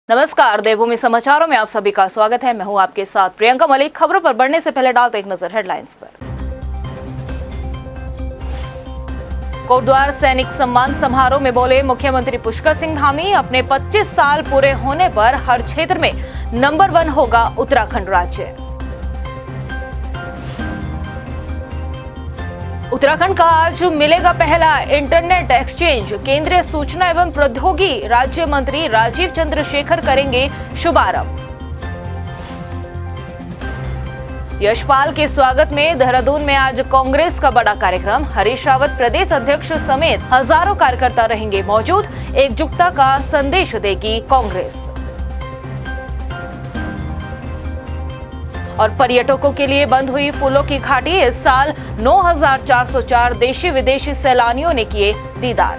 नमस्कार, देवभूमि समाचारों में आप सभी का स्वागत है। मैं हूं आपके साथ प्रियंका मलिक। खबरों पर बढ़ने से पहले डालते एक नजर हेडलाइंस पर। कोटद्वार सैनिक सम्मान समारोह में बोले मुख्यमंत्री पुष्कर सिंह धामी, अपने 25 साल पूरे होने पर हर क्षेत्र में नंबर 1 होगा उत्तराखंड राज्य। उत्तराखंड का आज मिलेगा पहला इंटरनेट एक्सचेंज। केंद्रीय सूचना एवं प्रौद्योगिकी राज्य मंत्री राजीव चंद्रशेखर करेंगे शुभारंभ। यशपाल के स्वागत में देहरादून में आज कांग्रेस का बड़ा कार्यक्रम। हरीश रावत प्रदेश अध्यक्ष समेत हजारों कार्यकर्ता रहेंगे मौजूद। एकजुटता का संदेश देगी कांग्रेस। और पर्यटकों के लिए बंद हुई फूलों की घाटी। इस साल 9,404 देशी विदेशी सैलानियों ने किए दीदार।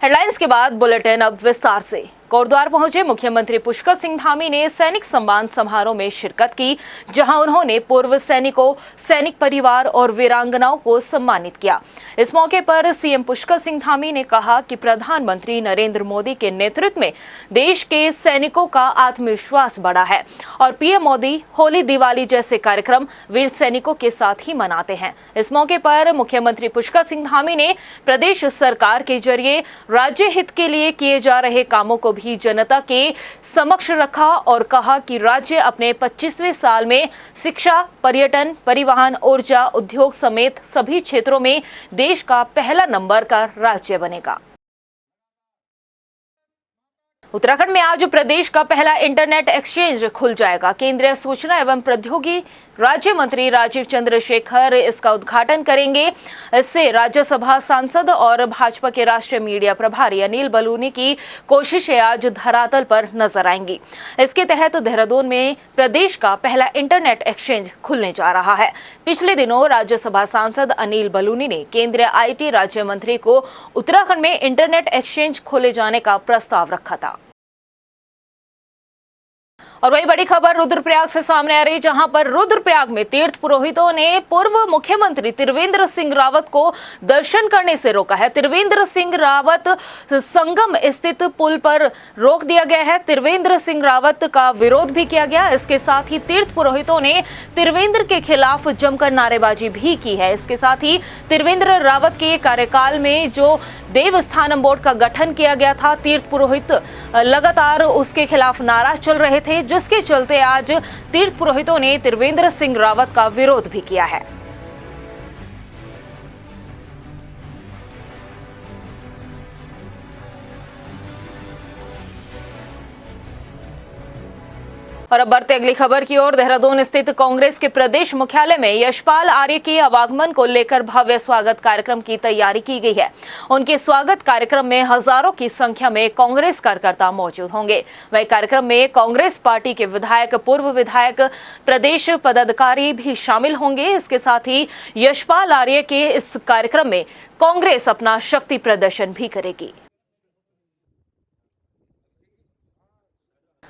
हेडलाइंस के बाद बुलेटिन अब विस्तार से। कोटद्वार पहुंचे मुख्यमंत्री पुष्कर सिंह धामी ने सैनिक सम्मान समारोह में शिरकत की, जहां उन्होंने पूर्व सैनिकों, सैनिक परिवार और वीरांगनाओं को सम्मानित किया। इस मौके पर सीएम पुष्कर सिंह धामी ने कहा कि प्रधानमंत्री नरेंद्र मोदी के नेतृत्व में देश के सैनिकों का आत्मविश्वास बढ़ा है और पीएम मोदी होली, दिवाली जैसे कार्यक्रम वीर सैनिकों के साथ ही मनाते हैं। इस मौके पर मुख्यमंत्री पुष्कर सिंह धामी ने प्रदेश सरकार के जरिए राज्य हित के लिए किए जा रहे कामों को भी जनता के समक्ष रखा और कहा कि राज्य अपने 25वें साल में शिक्षा, पर्यटन, परिवहन, ऊर्जा, उद्योग समेत सभी क्षेत्रों में देश का पहला नंबर का राज्य बनेगा। उत्तराखंड में आज प्रदेश का पहला इंटरनेट एक्सचेंज खुल जाएगा। केंद्रीय सूचना एवं प्रौद्योगिकी राज्य मंत्री राजीव चंद्रशेखर इसका उद्घाटन करेंगे। इससे राज्यसभा सांसद और भाजपा के राष्ट्रीय मीडिया प्रभारी अनिल बलूनी की कोशिशें आज धरातल पर नजर आएंगी। इसके तहत देहरादून में प्रदेश का पहला इंटरनेट एक्सचेंज खुलने जा रहा है। पिछले दिनों राज्यसभा सांसद अनिल बलूनी ने केंद्रीय आईटी राज्य मंत्री को उत्तराखंड में इंटरनेट एक्सचेंज खोले जाने का प्रस्ताव रखा था। और वही बड़ी खबर रुद्रप्रयाग से सामने आ रही, जहां पर रुद्रप्रयाग में तीर्थ पुरोहितों ने पूर्व मुख्यमंत्री त्रिवेंद्र सिंह रावत को दर्शन करने से रोका है। त्रिवेंद्र सिंह रावत संगम स्थित पुल पर रोक दिया गया है। त्रिवेंद्र सिंह रावत का विरोध भी किया गया। इसके साथ ही तीर्थ पुरोहितों ने त्रिवेंद्र के खिलाफ जमकर नारेबाजी भी की है। इसके साथ ही त्रिवेंद्र रावत के कार्यकाल में जो देवस्थानम बोर्ड का गठन किया गया था, तीर्थ पुरोहित लगातार उसके खिलाफ नाराज चल रहे थे, जिसके चलते आज तीर्थ पुरोहितों ने त्रिवेंद्र सिंह रावत का विरोध भी किया है। और अब बढ़ते अगली खबर की ओर। देहरादून स्थित कांग्रेस के प्रदेश मुख्यालय में यशपाल आर्य के आवागमन को लेकर भव्य स्वागत कार्यक्रम की तैयारी की गई है। उनके स्वागत कार्यक्रम में हजारों की संख्या में कांग्रेस कार्यकर्ता मौजूद होंगे। वही कार्यक्रम में कांग्रेस पार्टी के विधायक, पूर्व विधायक, प्रदेश पदाधिकारी भी शामिल होंगे। इसके साथ ही यशपाल आर्य के इस कार्यक्रम में कांग्रेस अपना शक्ति प्रदर्शन भी करेगी।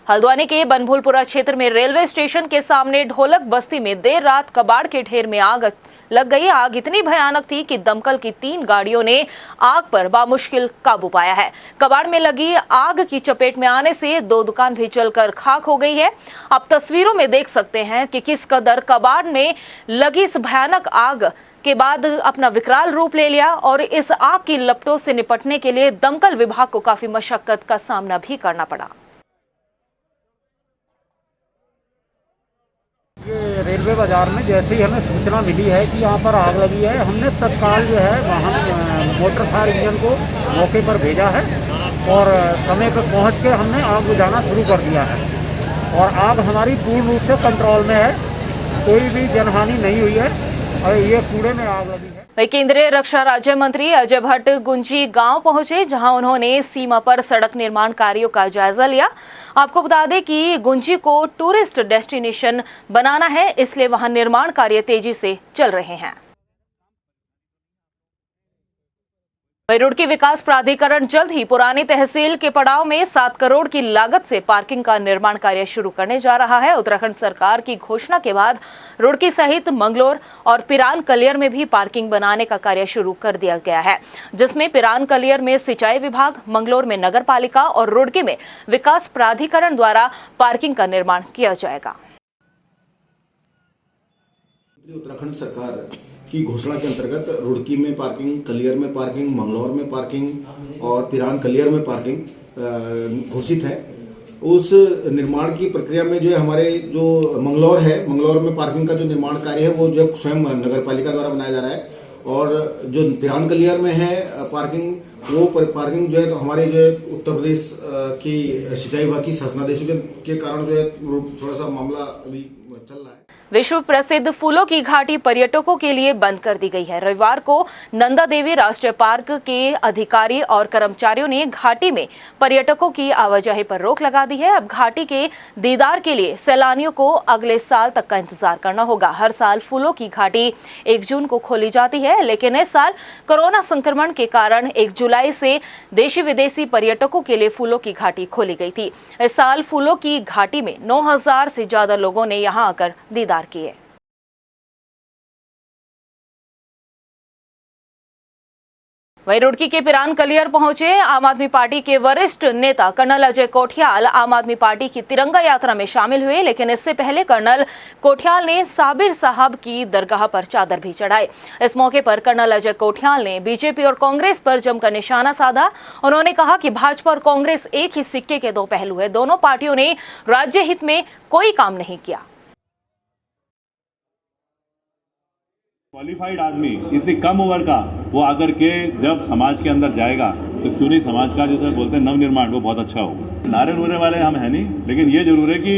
हल्द्वानी के बनभूलपुरा क्षेत्र में रेलवे स्टेशन के सामने ढोलक बस्ती में देर रात कबाड़ के ढेर में आग लग गई। आग इतनी भयानक थी कि दमकल की 3 गाड़ियों ने आग पर बामुश्किल काबू पाया है। कबाड़ में लगी आग की चपेट में आने से 2 दुकान भी जलकर खाक हो गई है। आप तस्वीरों में देख सकते हैं कि किस कदर कबाड़ में लगी इस भयानक आग के बाद अपना विकराल रूप ले लिया और इस आग की लपटों से निपटने के लिए दमकल विभाग को काफी मशक्कत का सामना भी करना पड़ा। ये रेलवे बाजार में जैसे ही हमें सूचना मिली है कि यहाँ पर आग लगी है, हमने तत्काल जो है वाहन मोटर फायर इंजन को मौके पर भेजा है और समय पर पहुँच के हमने आग बुझाना शुरू कर दिया है और आग हमारी पूर्ण रूप से कंट्रोल में है। कोई भी जनहानि नहीं हुई है और ये कूड़े में आग लगी है। वही केंद्रीय रक्षा राज्य मंत्री अजय भट्ट गुंजी गांव पहुंचे, जहां उन्होंने सीमा पर सड़क निर्माण कार्यों का जायजा लिया। आपको बता दें कि गुंजी को टूरिस्ट डेस्टिनेशन बनाना है, इसलिए वहां निर्माण कार्य तेजी से चल रहे हैं। वहीं रुड़की विकास प्राधिकरण जल्द ही पुरानी तहसील के पड़ाव में 7 करोड़ की लागत से पार्किंग का निर्माण कार्य शुरू करने जा रहा है। उत्तराखंड सरकार की घोषणा के बाद रुड़की सहित मंगलोर और पिरान कलियर में भी पार्किंग बनाने का कार्य शुरू कर दिया गया है, जिसमें पिरान कलियर में सिंचाई विभाग, मंगलोर में नगर पालिका और रुड़की में विकास प्राधिकरण द्वारा पार्किंग का निर्माण किया जाएगा। उत्तराखंड सरकार की घोषणा के अंतर्गत रुड़की में पार्किंग, कलियर में पार्किंग, मंगलौर में पार्किंग और पिरान कलियर में पार्किंग घोषित है। उस निर्माण की प्रक्रिया में जो है हमारे जो मंगलौर है, मंगलौर में पार्किंग का जो निर्माण कार्य है वो जो स्वयं नगर पालिका द्वारा बनाया जा रहा है, और जो पिरान कलियर में है पार्किंग, वो पार्किंग जो है तो हमारे जो है उत्तर प्रदेश की सिंचाई विभाग की शासनादेशों के कारण जो है थोड़ा सा मामला अभी चल रहा है। विश्व प्रसिद्ध फूलों की घाटी पर्यटकों के लिए बंद कर दी गई है। रविवार को नंदा देवी राष्ट्रीय पार्क के अधिकारी और कर्मचारियों ने घाटी में पर्यटकों की आवाजाही पर रोक लगा दी है। अब घाटी के दीदार के लिए सैलानियों को अगले साल तक का इंतजार करना होगा। हर साल फूलों की घाटी 1 जून को खोली जाती है, लेकिन इस साल कोरोना संक्रमण के कारण 1 जुलाई से देशी विदेशी पर्यटकों के लिए फूलों की घाटी खोली गई थी। इस साल फूलों की घाटी में 9,000 से ज्यादा लोगों ने यहां आकर दीदार किए। वहीं रुड़की के पिरान कलियर पहुंचे आम आदमी पार्टी के वरिष्ठ नेता कर्नल अजय कोठियाल आम आदमी पार्टी की तिरंगा यात्रा में शामिल हुए, लेकिन इससे पहले कर्नल कोठियाल ने साबिर साहब की दरगाह पर चादर भी चढ़ाई। इस मौके पर कर्नल अजय कोठियाल ने बीजेपी और कांग्रेस पर जमकर निशाना साधा। उन्होंने कहा कि भाजपा और कांग्रेस एक ही सिक्के के 2 पहलू है। दोनों पार्टियों ने राज्य हित में कोई काम नहीं किया। क्वालिफाइड आदमी इतनी कम उम्र का वो आकर के जब समाज के अंदर जाएगा तो क्यों नहीं समाज का जैसे बोलते हैं नवनिर्माण, वो बहुत अच्छा होगा। नारे नूरे वाले हम हैं नहीं, लेकिन ये जरूर है कि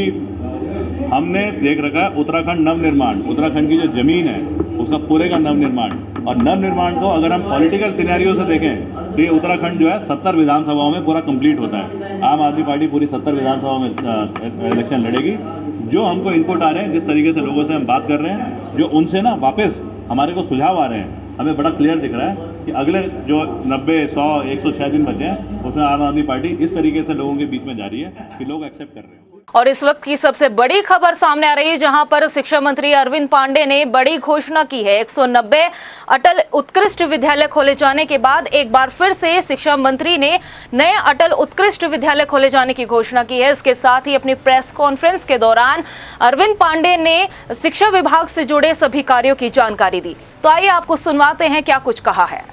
हमने देख रखा है उत्तराखंड नवनिर्माण, उत्तराखंड की जो जमीन है उसका पूरे का नवनिर्माण, और नवनिर्माण को अगर हम पॉलिटिकल सिनेरियो से देखें तो ये उत्तराखंड जो है 70 विधानसभाओं में पूरा कंप्लीट होता है। आम आदमी पार्टी पूरी 70 विधानसभाओं में इलेक्शन लड़ेगी। जो हमको इनपुट आ रहे हैं, जिस तरीके से लोगों से हम बात कर रहे हैं, जो उनसे ना वापस हमारे को सुझाव आ रहे हैं, हमें बड़ा क्लियर दिख रहा है कि अगले जो 90, 100, 106 दिन बचे हैं उसमें आम आदमी पार्टी इस तरीके से लोगों के बीच में जा रही है कि लोग एक्सेप्ट कर रहे हैं। और इस वक्त की सबसे बड़ी खबर सामने आ रही है, जहां पर शिक्षा मंत्री अरविंद पांडे ने बड़ी घोषणा की है। 190 अटल उत्कृष्ट विद्यालय खोले जाने के बाद एक बार फिर से शिक्षा मंत्री ने नए अटल उत्कृष्ट विद्यालय खोले जाने की घोषणा की है। इसके साथ ही अपनी प्रेस कॉन्फ्रेंस के दौरान अरविंद पांडे ने शिक्षा विभाग से जुड़े सभी कार्यों की जानकारी दी। तो आइए आपको सुनवाते हैं क्या कुछ कहा है।